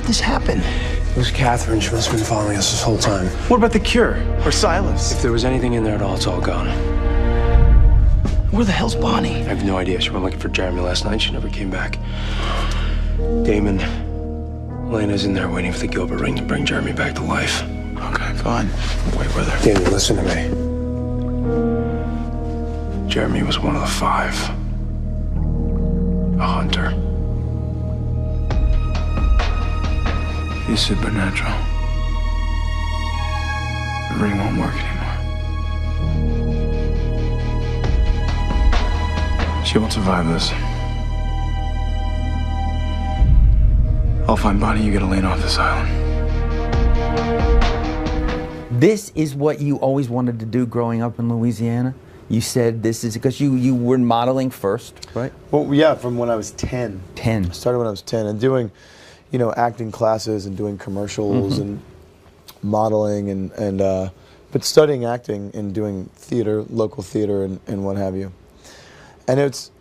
let this happen? It was Catherine. She must have been following us this whole time. What about the cure? Or Silas? If there was anything in there at all, it's all gone. Where the hell's Bonnie? I have no idea. She went looking for Jeremy last night. She never came back. Damon, Elena's in there waiting for the Gilbert ring to bring Jeremy back to life. Okay, fine. I'll wait with her. Damon, listen to me. Jeremy was one of the 5. A hunter. He's supernatural. The ring won't work anymore. She won't survive this. I'll find Bonnie. You get Elena off this island. This is what you always wanted to do growing up in Louisiana? You said this is because you were modeling first, right? Well, yeah, from when I was 10. 10. I started when I was 10 and doing, you know, acting classes and doing commercials and modeling but studying acting and doing theater, local theater and what have you. And it's,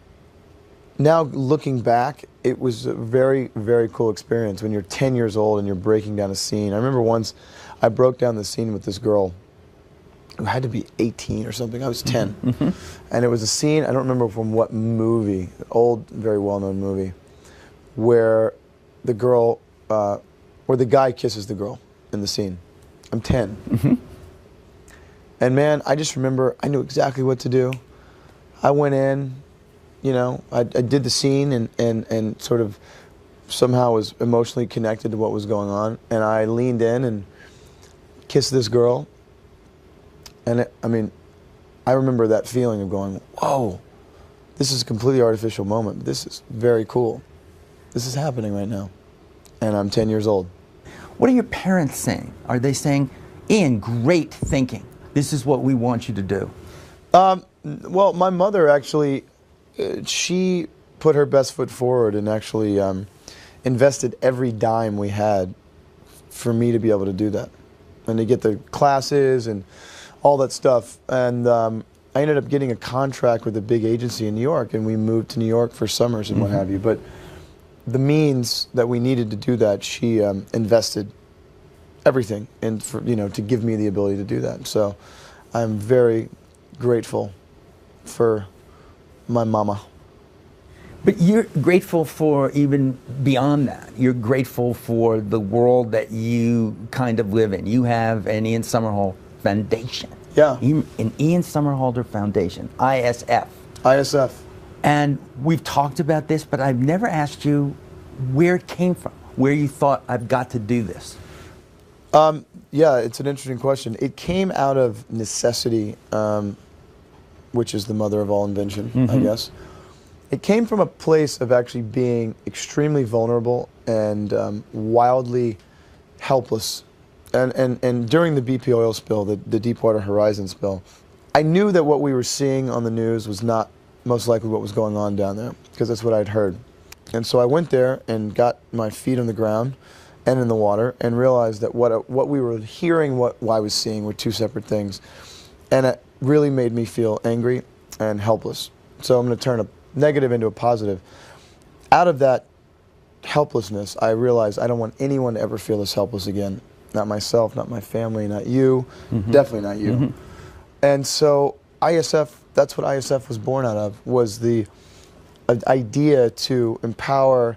now looking back, it was a very, very cool experience when you're 10 years old and you're breaking down a scene. I remember once I broke down the scene with this girl who had to be 18 or something. I was 10. And it was a scene, I don't remember from what movie, old, very well-known movie, where the girl, where the guy kisses the girl in the scene. I'm 10. And man, I just remember I knew exactly what to do. I went in, you know, I did the scene and sort of somehow was emotionally connected to what was going on. And I leaned in and kissed this girl. And I mean, I remember that feeling of going, whoa, this is a completely artificial moment. This is very cool. This is happening right now. And I'm 10 years old. What are your parents saying? Are they saying, Ian, great thinking. This is what we want you to do? Well, my mother actually, she put her best foot forward and actually invested every dime we had for me to be able to do that. And to get the classes and all that stuff. And I ended up getting a contract with a big agency in New York, and we moved to New York for summers and what have you. But the means that we needed to do that, she invested everything in, for, you know, to give me the ability to do that. So I'm very grateful for my mama. But you're grateful for even beyond that. You're grateful for the world that you kind of live in. You have an Ian Somerhalder Foundation. Yeah. An Ian Somerhalder Foundation, ISF. ISF. And we've talked about this, but I've never asked you where it came from, where you thought, I've got to do this. Yeah, it's an interesting question. It came out of necessity, which is the mother of all invention, I guess. It came from a place of actually being extremely vulnerable and wildly helpless. And during the BP oil spill, the Deepwater Horizon spill, I knew that what we were seeing on the news was not most likely what was going on down there, because that's what I'd heard. And so I went there and got my feet on the ground and in the water and realized that what we were hearing, what I was seeing were two separate things. And it really made me feel angry and helpless. So I'm going to turn a negative into a positive. Out of that helplessness, I realized I don't want anyone to ever feel this helpless again. Not myself, not my family, not you, definitely not you. And so ISF, that's what ISF was born out of, was the idea to empower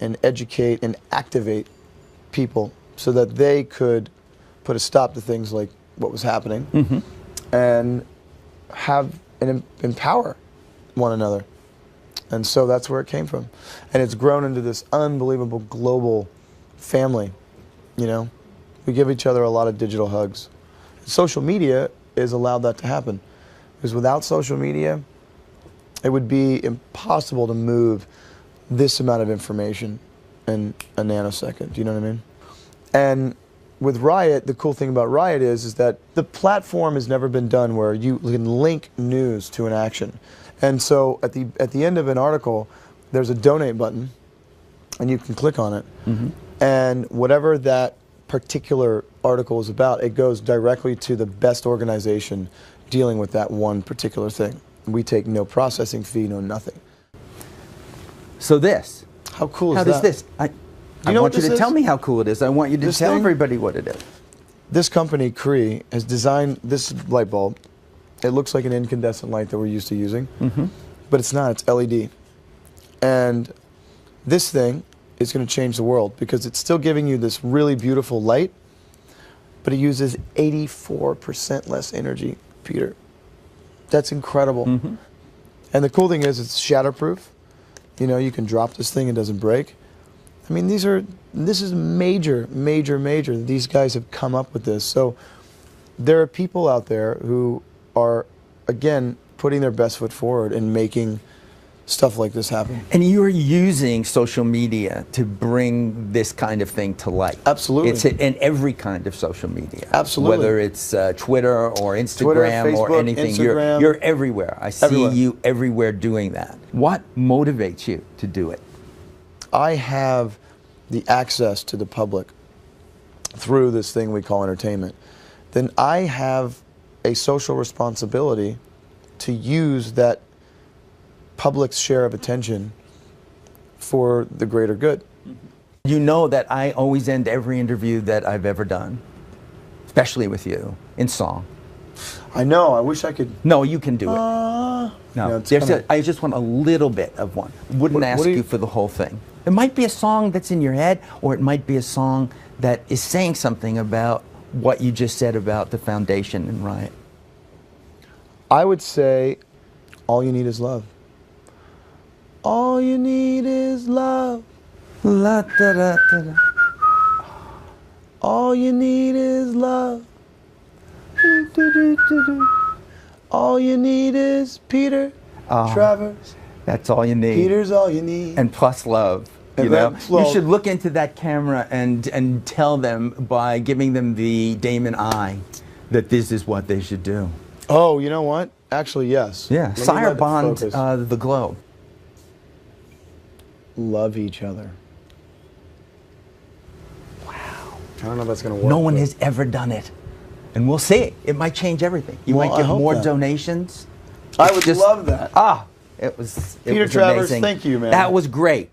and educate and activate people so that they could put a stop to things like what was happening and have and empower one another. And so that's where it came from. And it's grown into this unbelievable global family, you know. We give each other a lot of digital hugs. Social media has allowed that to happen. Because without social media, it would be impossible to move this amount of information in a nanosecond. Do you know what I mean? And with Riot, the cool thing about Riot is that the platform has never been done where you can link news to an action. And so at the end of an article, there's a donate button, and you can click on it. And whatever that particular article is about, it goes directly to the best organization dealing with that one particular thing. We take no processing fee, no nothing. So this. How cool is how that? does this? You know I want you what to this tell is? me how cool it is. I want you to This tell thing? everybody what it is. This company, Cree, has designed this light bulb. It looks like an incandescent light that we're used to using, but it's not. It's LED. And this thing is going to change the world because it's still giving you this really beautiful light, but it uses 84% less energy, Peter. That's incredible. And the cool thing is it's shatterproof. You know, you can drop this thing, it doesn't break. I mean, this is major, major, major. These guys have come up with this. So there are people out there who are, again, putting their best foot forward and making stuff like this happen. And you're using social media to bring this kind of thing to light. Absolutely. It's in every kind of social media. Absolutely. Whether it's Twitter or Instagram Twitter, or Facebook, anything. Instagram. You're everywhere. I see Everywhere. you everywhere doing that. What motivates you to do it? I have the access to the public through this thing we call entertainment. Then I have a social responsibility to use that public's share of attention for the greater good. You know that I always end every interview that I've ever done, especially with you, in song. I know, I wish I could. No, you can do it. No, it's There's coming. I just want a little bit of one. Wouldn't ask what do you you- for the whole thing. It might be a song that's in your head, or it might be a song that is saying something about what you just said about the foundation and Riot. I would say, all you need is love. All you need is love. La, da, da, da, da. All you need is love. All you need is Peter, Travers. That's all you need. Peter's all you need. And plus love. You And know, that's you love. should look into that camera and tell them by giving them the Damon eye that this is what they should do. Oh, you know what? Actually, yes. Yeah, Let me Sire let it Bond, focus. the globe. Love each other. Wow. I don't know if that's going to work. No one but- has ever done it. And we'll see. It might change everything. You Well, might I get hope more that. donations. I It's would just- love that. It was Peter it was Travers, amazing. thank you, man. That was great.